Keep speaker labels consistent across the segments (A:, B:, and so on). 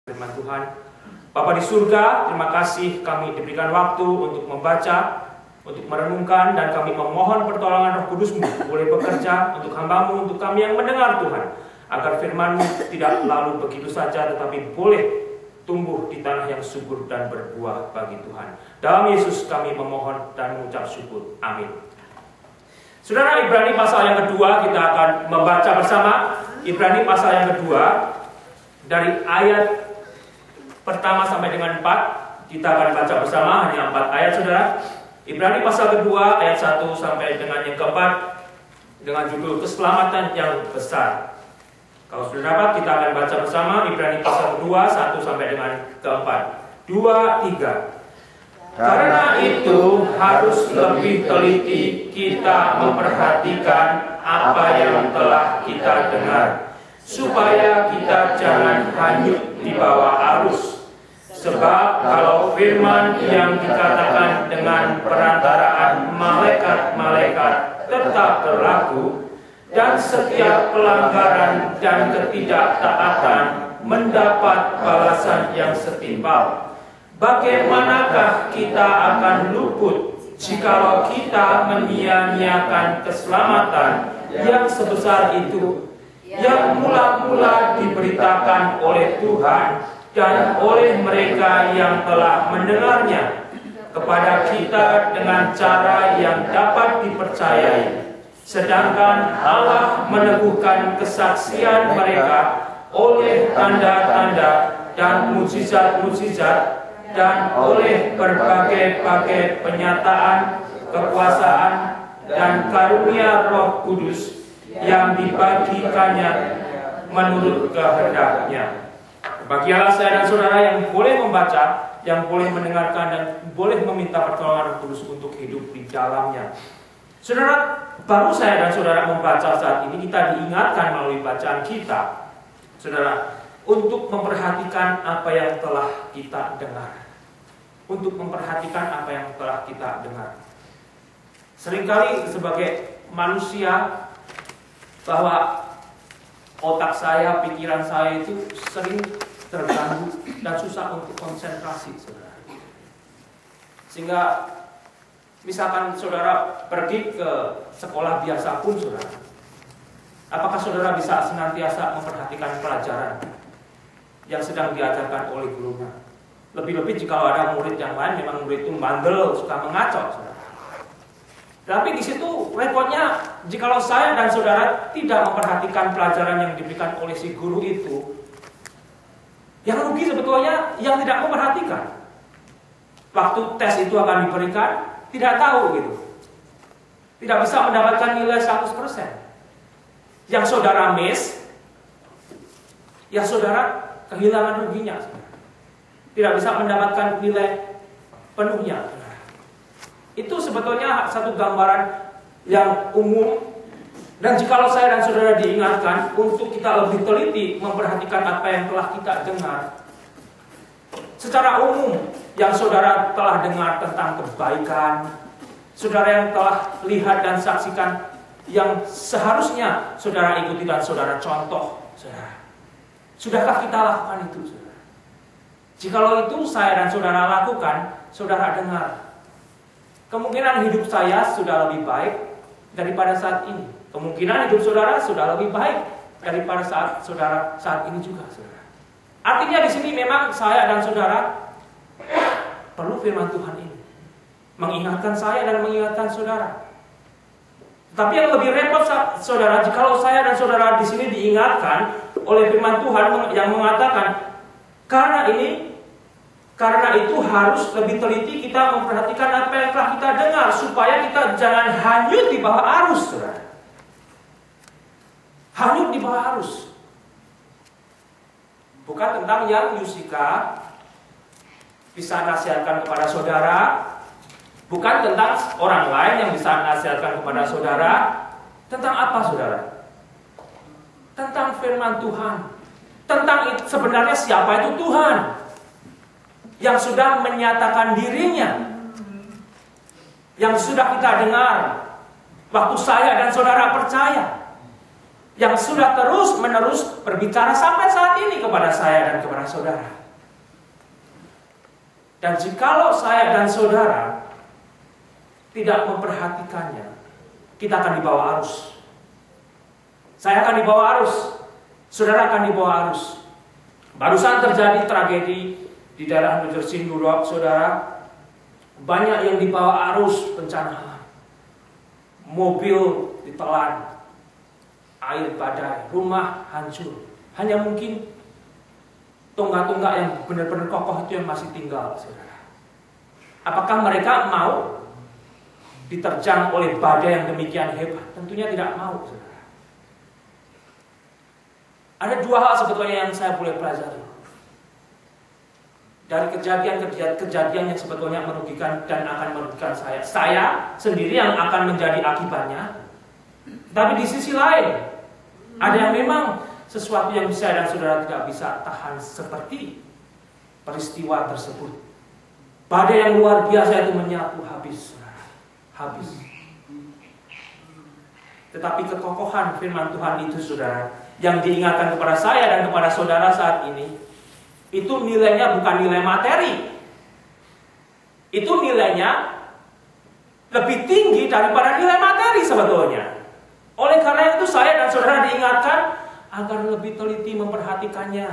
A: Firman Tuhan. Bapa di surga, terima kasih kami diberikan waktu untuk membaca, untuk merenungkan, dan kami memohon pertolongan Roh Kudus-Mu boleh bekerja untuk hamba-Mu, untuk kami yang mendengar Tuhan, agar firman-Mu tidak lalu begitu saja, tetapi boleh tumbuh di tanah yang subur dan berbuah bagi Tuhan. Dalam Yesus kami memohon dan mengucap syukur. Amin. Saudara, Ibrani pasal yang kedua kita akan membaca bersama. Ibrani pasal yang kedua dari ayat pertama sampai dengan 4. Kita akan baca bersama, hanya 4 ayat, saudara. Ibrani pasal kedua ayat 1 sampai dengan yang keempat, dengan judul keselamatan yang besar. Kalau sudah dapat, kita akan baca bersama Ibrani pasal kedua 1 sampai dengan keempat. 2, 3. Karena itu harus lebih teliti kita memperhatikan apa yang telah kita dengar, supaya kita jangan hanyut di bawah arus. Sebab kalau firman yang dikatakan dengan perantaraan malaikat-malaikat tetap berlaku, dan setiap pelanggaran dan ketidaktaatan mendapat balasan yang setimpal, bagaimanakah kita akan luput jikalau kita menyia-nyiakan keselamatan yang sebesar itu, yang mula-mula diberitakan oleh Tuhan dan oleh mereka yang telah mendengarnya kepada kita dengan cara yang dapat dipercayai, sedangkan Allah meneguhkan kesaksian mereka oleh tanda-tanda dan mukjizat-mukjizat dan oleh berbagai-bagai penyataan kekuasaan dan karunia Roh Kudus yang dibagikannya menurut kehendaknya. Bagilah saya dan saudara yang boleh membaca, yang boleh mendengarkan, dan boleh meminta pertolongan Roh Kudus untuk hidup di dalamnya. Saudara, baru saya dan saudara membaca saat ini, kita diingatkan melalui bacaan kita, saudara, untuk memperhatikan apa yang telah kita dengar. Untuk memperhatikan apa yang telah kita dengar. Seringkali sebagai manusia, bahwa otak saya, pikiran saya itu sering terganggu dan susah untuk konsentrasi, saudara. Sehingga misalkan saudara pergi ke sekolah biasa pun, saudara, apakah saudara bisa senantiasa memperhatikan pelajaran yang sedang diajarkan oleh gurunya? Lebih-lebih jika ada murid yang lain, memang murid itu bandel, suka mengacau, saudara. Tapi di situ repotnya, jikalau saya dan saudara tidak memperhatikan pelajaran yang diberikan oleh si guru itu, yang rugi sebetulnya yang tidak memperhatikan. Waktu tes itu akan diberikan, tidak tahu gitu. Tidak bisa mendapatkan nilai 100%. Yang saudara miss, ya saudara kehilangan ruginya. Tidak bisa mendapatkan nilai penuhnya. Itu sebetulnya satu gambaran yang umum. Dan jikalau saya dan saudara diingatkan untuk kita lebih teliti memperhatikan apa yang telah kita dengar. Secara umum, yang saudara telah dengar tentang kebaikan, saudara yang telah lihat dan saksikan, yang seharusnya saudara ikuti dan saudara contoh, saudara. Sudahkah kita lakukan itu, saudara? Jikalau itu saya dan saudara lakukan, saudara dengar, kemungkinan hidup saya sudah lebih baik daripada saat ini. Kemungkinan hidup saudara sudah lebih baik daripada saat saudara saat ini juga, saudara. Artinya di sini memang saya dan saudara perlu firman Tuhan ini mengingatkan saya dan mengingatkan saudara. Tapi yang lebih repot, saudara, jikalau saya dan saudara di sini diingatkan oleh firman Tuhan yang mengatakan, karena itu harus lebih teliti kita memperhatikan apa yang telah kita dengar, supaya kita jangan hanyut di bawah arus, saudara. Hanyut di bawah arus. Bukan tentang yang Yusika bisa nasihatkan kepada saudara, bukan tentang orang lain yang bisa nasihatkan kepada saudara. Tentang apa, saudara? Tentang firman Tuhan. Tentang sebenarnya siapa itu Tuhan yang sudah menyatakan dirinya, yang sudah kita dengar waktu saya dan saudara percaya. yang sudah terus-menerus berbicara sampai saat ini kepada saya dan kepada saudara. Dan jikalau saya dan saudara tidak memperhatikannya, kita akan dibawa arus. Saya akan dibawa arus, saudara akan dibawa arus. Barusan terjadi tragedi di daerah New Jersey, New York, saudara. Banyak yang dibawa arus bencana alam. Mobil ditelan, air badai, rumah hancur. Hanya mungkin tonggak-tonggak yang benar-benar kokoh itu yang masih tinggal, saudara. Apakah mereka mau diterjang oleh badai yang demikian hebat? Tentunya tidak mau, saudara. Ada dua hal sebetulnya yang saya boleh pelajari dari kejadian yang sebetulnya merugikan dan akan merugikan saya. Saya sendiri yang akan menjadi akibatnya. Tapi di sisi lain, ada yang memang sesuatu yang saya dan saudara tidak bisa tahan seperti peristiwa tersebut. Badai yang luar biasa itu menyapu habis, saudara. Habis. Tetapi kekokohan firman Tuhan itu, saudara, yang diingatkan kepada saya dan kepada saudara saat ini, itu nilainya bukan nilai materi. Itu nilainya lebih tinggi daripada nilai materi sebetulnya. Oleh karena itu saya dan saudara diingatkan agar lebih teliti memperhatikannya.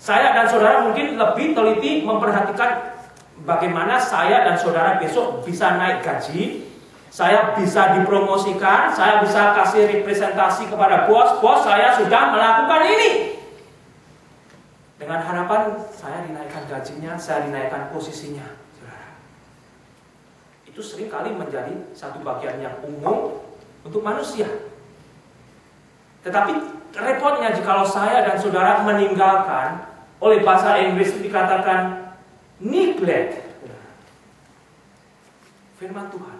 A: Saya dan saudara mungkin lebih teliti memperhatikan bagaimana saya dan saudara besok bisa naik gaji. Saya bisa dipromosikan, saya bisa kasih representasi kepada bos saya sudah melakukan ini. Dengan harapan saya dinaikkan gajinya, saya dinaikkan posisinya. Saudara. Itu seringkali menjadi satu bagian yang umum untuk manusia. Tetapi repotnya jikalau saya dan saudara meninggalkan, oleh bahasa Inggris dikatakan neglect firman Tuhan.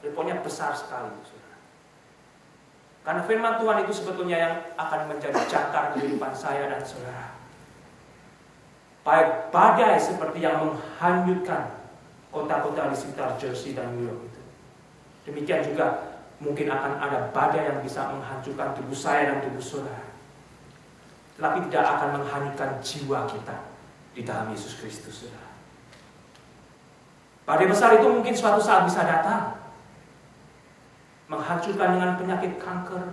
A: Repotnya besar sekali, saudara. Karena firman Tuhan itu sebetulnya yang akan menjadi jangkar kehidupan saya dan saudara. Baik badai seperti yang menghanyutkan kota-kota di sekitar Jersey dan New York itu. Demikian juga mungkin akan ada badai yang bisa menghancurkan tubuh saya dan tubuh saudara. Tetapi tidak akan menghanyutkan jiwa kita di dalam Yesus Kristus, saudara. Badai besar itu mungkin suatu saat bisa datang, menghancurkan dengan penyakit kanker,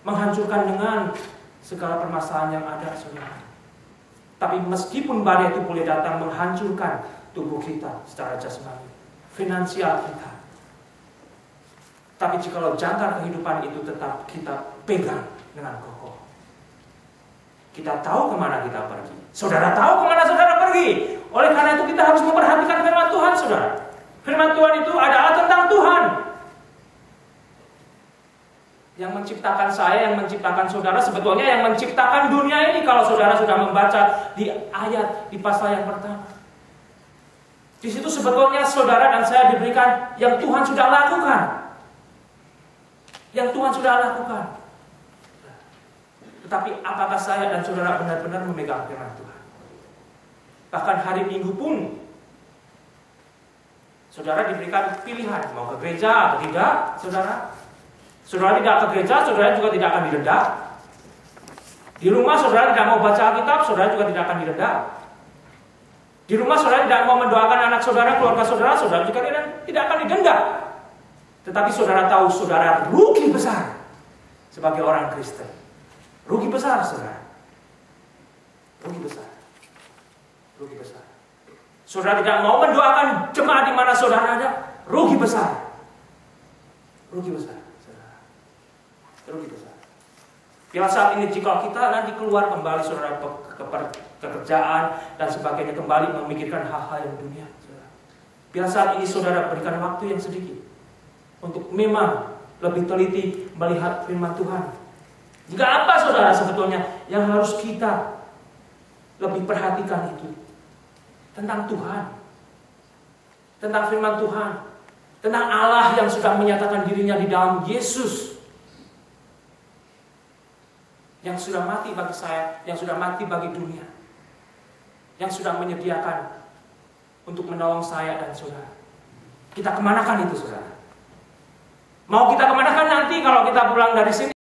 A: menghancurkan dengan segala permasalahan yang ada, saudara. Tapi meskipun badai itu boleh datang menghancurkan tubuh kita secara jasmani, finansial kita, tapi jikalau jangkar kehidupan itu tetap kita pegang dengan kokoh, kita tahu kemana kita pergi. Saudara tahu kemana saudara pergi. Oleh karena itu kita harus memperhatikan firman Tuhan, saudara. Firman Tuhan itu adalah tentang Tuhan yang menciptakan saya, yang menciptakan saudara, sebetulnya yang menciptakan dunia ini. Kalau saudara sudah membaca di ayat, di pasal yang pertama, di situ sebetulnya saudara dan saya diberikan yang Tuhan sudah lakukan. Yang Tuhan sudah lakukan. Tetapi apakah saya dan saudara benar-benar memegang firman Tuhan? Bahkan hari Minggu pun saudara diberikan pilihan mau ke gereja atau tidak, saudara. Saudara tidak ke gereja, saudara juga tidak akan didenda. Di rumah saudara tidak mau baca Alkitab, saudara juga tidak akan didenda. Di rumah saudara tidak mau mendoakan anak saudara, keluarga saudara, saudara juga tidak akan didenda. Tetapi saudara tahu saudara rugi besar sebagai orang Kristen. Rugi besar, saudara. Rugi besar. Rugi besar. Saudara tidak mau mendoakan jemaat di mana saudara ada, rugi besar. Rugi besar, saudara. Rugi besar. Bila saat ini jika kita nanti keluar kembali saudara ke pekerjaan dan sebagainya, kembali memikirkan hal-hal yang dunia, saudara. Bila saat ini saudara berikan waktu yang sedikit untuk memang lebih teliti melihat firman Tuhan. Jika apa saudara sebetulnya yang harus kita lebih perhatikan itu tentang Tuhan, tentang firman Tuhan, tentang Allah yang sudah menyatakan dirinya di dalam Yesus, yang sudah mati bagi saya, yang sudah mati bagi dunia, yang sudah menyediakan untuk menolong saya dan saudara. Kita kemanakan itu, saudara? Mau kita kemanakan nanti kalau kita pulang dari sini?